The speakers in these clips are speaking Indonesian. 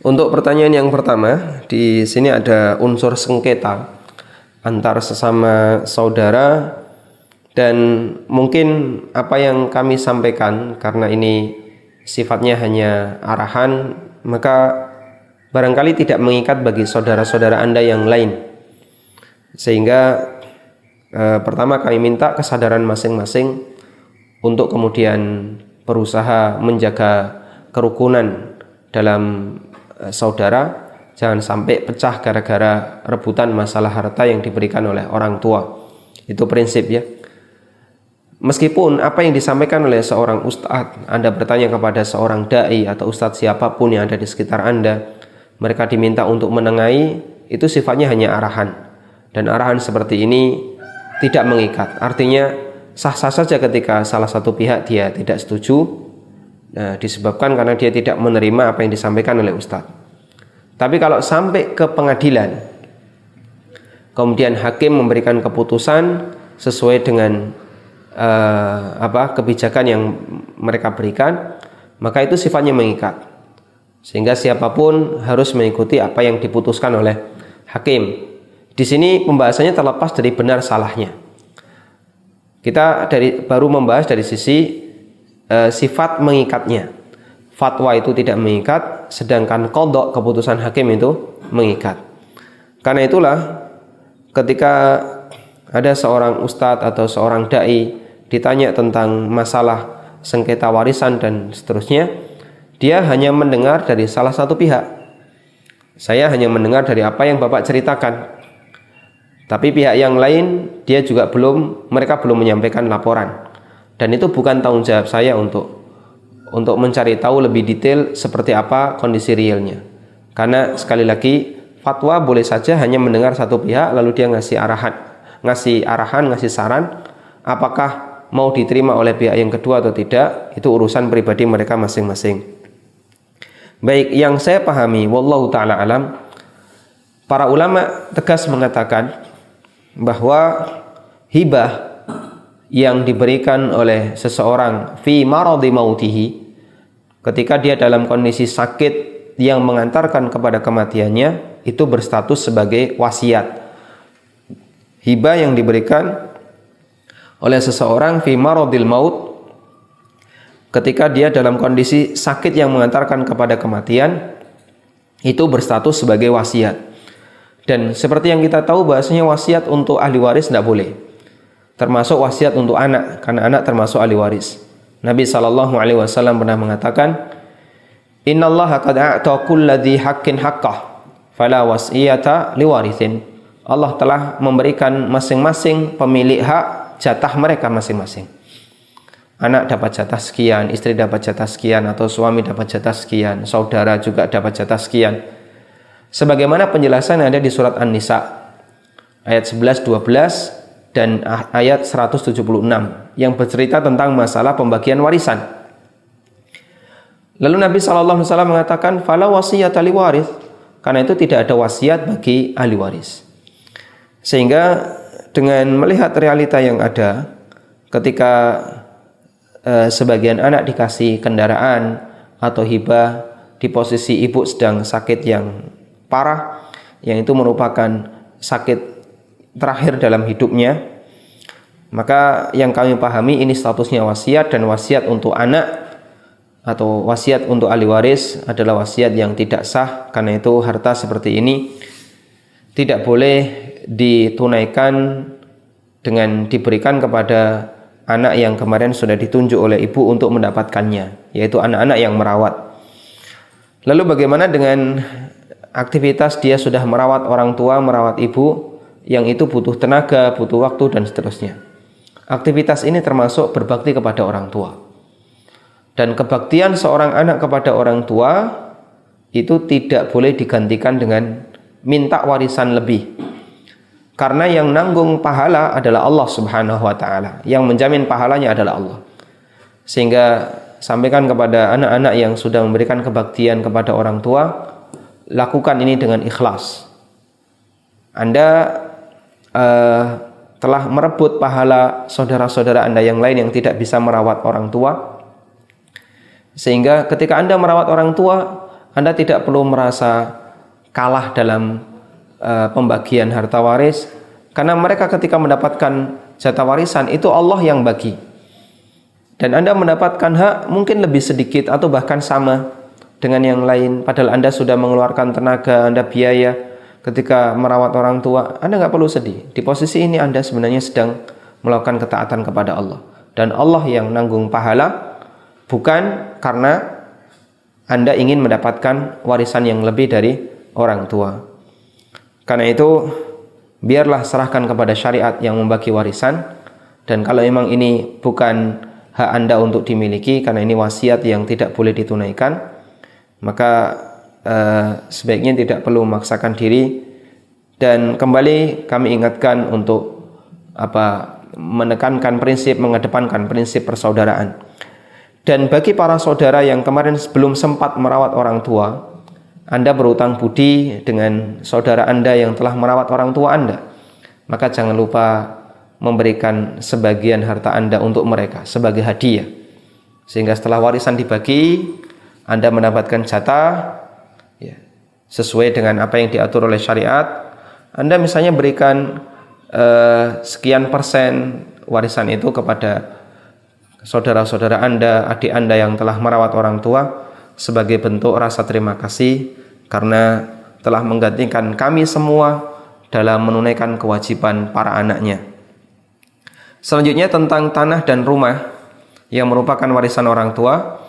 Untuk pertanyaan yang pertama, di sini ada unsur sengketa antar sesama saudara, dan mungkin apa yang kami sampaikan karena ini sifatnya hanya arahan, maka barangkali tidak mengikat bagi saudara-saudara Anda yang lain. Sehingga pertama kami minta kesadaran masing-masing untuk kemudian berusaha menjaga kerukunan dalam saudara, jangan sampai pecah gara-gara rebutan masalah harta yang diberikan oleh orang tua. Itu prinsip ya. Meskipun apa yang disampaikan oleh seorang ustadz, Anda bertanya kepada seorang dai atau ustadz siapapun yang ada di sekitar Anda, mereka diminta untuk menengahi, itu sifatnya hanya arahan. Dan arahan seperti ini tidak mengikat. Artinya sah-sah saja ketika salah satu pihak dia tidak setuju, disebabkan karena dia tidak menerima apa yang disampaikan oleh ustadz. Tapi kalau sampai ke pengadilan, kemudian hakim memberikan keputusan sesuai dengan kebijakan yang mereka berikan, maka itu sifatnya mengikat, sehingga siapapun harus mengikuti apa yang diputuskan oleh hakim. Di sini pembahasannya terlepas dari benar salahnya. Kita baru membahas dari sisi sifat mengikatnya. Fatwa itu tidak mengikat, sedangkan qadha, keputusan hakim, itu mengikat. Karena itulah ketika ada seorang ustadz atau seorang dai ditanya tentang masalah sengketa warisan dan seterusnya, dia hanya mendengar dari salah satu pihak. Saya hanya mendengar dari apa yang Bapak ceritakan. Tapi pihak yang lain mereka belum menyampaikan laporan. Dan itu bukan tanggung jawab saya untuk mencari tahu lebih detail seperti apa kondisi realnya. Karena sekali lagi, fatwa boleh saja hanya mendengar satu pihak lalu dia ngasih arahan, ngasih saran, apakah mau diterima oleh pihak yang kedua atau tidak, itu urusan pribadi mereka masing-masing. Baik, yang saya pahami, wallahu ta'ala alam, para ulama tegas mengatakan bahwa hibah yang diberikan oleh seseorang fi maradi mautihi, ketika dia dalam kondisi sakit yang mengantarkan kepada kematiannya, itu berstatus sebagai wasiat. Hibah yang diberikan oleh seseorang fi maradil maut, ketika dia dalam kondisi sakit yang mengantarkan kepada kematian, itu berstatus sebagai wasiat. Dan seperti yang kita tahu, bahasanya wasiat untuk ahli waris tidak boleh, termasuk wasiat untuk anak, karena anak termasuk ahli waris. Nabi SAW pernah mengatakan, innallaha qad a'ta kulla dhi haqqin haqqah fala wasiyata liwarithin. Allah telah memberikan masing-masing pemilik hak jatah mereka masing-masing. Anak dapat jatah sekian, istri dapat jatah sekian, atau suami dapat jatah sekian, saudara juga dapat jatah sekian. Sebagaimana penjelasan yang ada di surat An-Nisa ayat 11, 12 dan ayat 176 yang bercerita tentang masalah pembagian warisan. Lalu Nabi SAW mengatakan fala wasiyata liwarith, karena itu tidak ada wasiat bagi ahli waris. Sehingga dengan melihat realita yang ada, ketika sebagian anak dikasih kendaraan atau hibah di posisi ibu sedang sakit yang parah, yang itu merupakan sakit terakhir dalam hidupnya, maka yang kami pahami ini statusnya wasiat, dan wasiat untuk anak atau wasiat untuk ahli waris adalah wasiat yang tidak sah. Karena itu harta seperti ini tidak boleh ditunaikan dengan diberikan kepada anak yang kemarin sudah ditunjuk oleh ibu untuk mendapatkannya, yaitu anak-anak yang merawat. Lalu bagaimana dengan aktivitas dia sudah merawat orang tua, merawat ibu, yang itu butuh tenaga, butuh waktu dan seterusnya. Aktivitas ini termasuk berbakti kepada orang tua. Dan kebaktian seorang anak kepada orang tua itu tidak boleh digantikan dengan minta warisan lebih. Karena yang nanggung pahala adalah Allah Subhanahu wa taala, yang menjamin pahalanya adalah Allah. Sehingga sampaikan kepada anak-anak yang sudah memberikan kebaktian kepada orang tua, lakukan ini dengan ikhlas. Anda telah merebut pahala saudara-saudara Anda yang lain yang tidak bisa merawat orang tua. Sehingga ketika Anda merawat orang tua, Anda tidak perlu merasa kalah dalam pembagian harta waris, karena mereka ketika mendapatkan jatah warisan itu Allah yang bagi, dan Anda mendapatkan hak mungkin lebih sedikit atau bahkan sama dengan yang lain, padahal Anda sudah mengeluarkan tenaga, Anda biaya ketika merawat orang tua. Anda nggak perlu sedih. Di posisi ini Anda sebenarnya sedang melakukan ketaatan kepada Allah, dan Allah yang nanggung pahala, bukan karena Anda ingin mendapatkan warisan yang lebih dari orang tua. Karena itu biarlah serahkan kepada syariat yang membagi warisan, dan kalau memang ini bukan hak Anda untuk dimiliki karena ini wasiat yang tidak boleh ditunaikan, maka sebaiknya tidak perlu memaksakan diri. Dan kembali kami ingatkan untuk menekankan prinsip, mengedepankan prinsip persaudaraan. Dan bagi para saudara yang kemarin belum sempat merawat orang tua, Anda berutang budi dengan saudara Anda yang telah merawat orang tua Anda, maka jangan lupa memberikan sebagian harta Anda untuk mereka sebagai hadiah, sehingga setelah warisan dibagi, Anda mendapatkan jatah ya, sesuai dengan apa yang diatur oleh syariat. Anda misalnya berikan sekian persen warisan itu kepada saudara-saudara Anda, adik Anda yang telah merawat orang tua, sebagai bentuk rasa terima kasih karena telah menggantikan kami semua dalam menunaikan kewajiban para anaknya. Selanjutnya tentang tanah dan rumah yang merupakan warisan orang tua.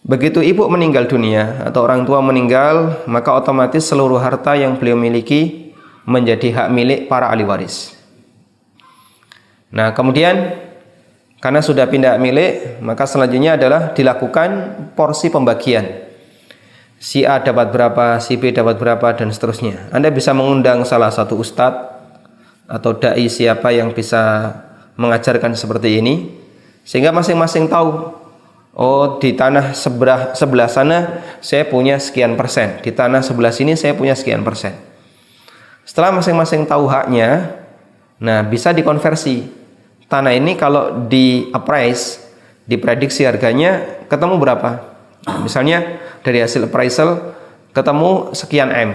Begitu ibu meninggal dunia atau orang tua meninggal, maka otomatis seluruh harta yang beliau miliki menjadi hak milik para ahli waris. Nah, kemudian karena sudah pindah milik, maka selanjutnya adalah dilakukan porsi pembagian. Si A dapat berapa, si B dapat berapa, dan seterusnya. Anda bisa mengundang salah satu ustadz atau dai siapa yang bisa mengajarkan seperti ini, sehingga masing-masing tahu, oh di tanah sebelah sana saya punya sekian persen, di tanah sebelah sini saya punya sekian persen. Setelah masing-masing tahu haknya, nah bisa dikonversi. Tanah ini kalau di appraise, diprediksi harganya ketemu berapa? Misalnya dari hasil appraisal ketemu sekian M.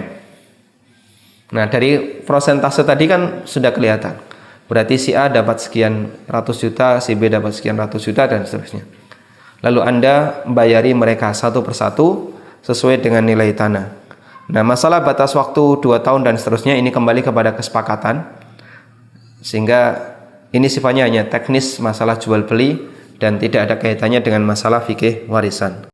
Nah, dari prosentase tadi kan sudah kelihatan. Berarti si A dapat sekian ratus juta, si B dapat sekian ratus juta, dan seterusnya. Lalu Anda bayari mereka satu persatu sesuai dengan nilai tanah. Nah, masalah batas waktu 2 tahun dan seterusnya ini kembali kepada kesepakatan, sehingga ini sifatnya hanya teknis masalah jual beli dan tidak ada kaitannya dengan masalah fikih warisan.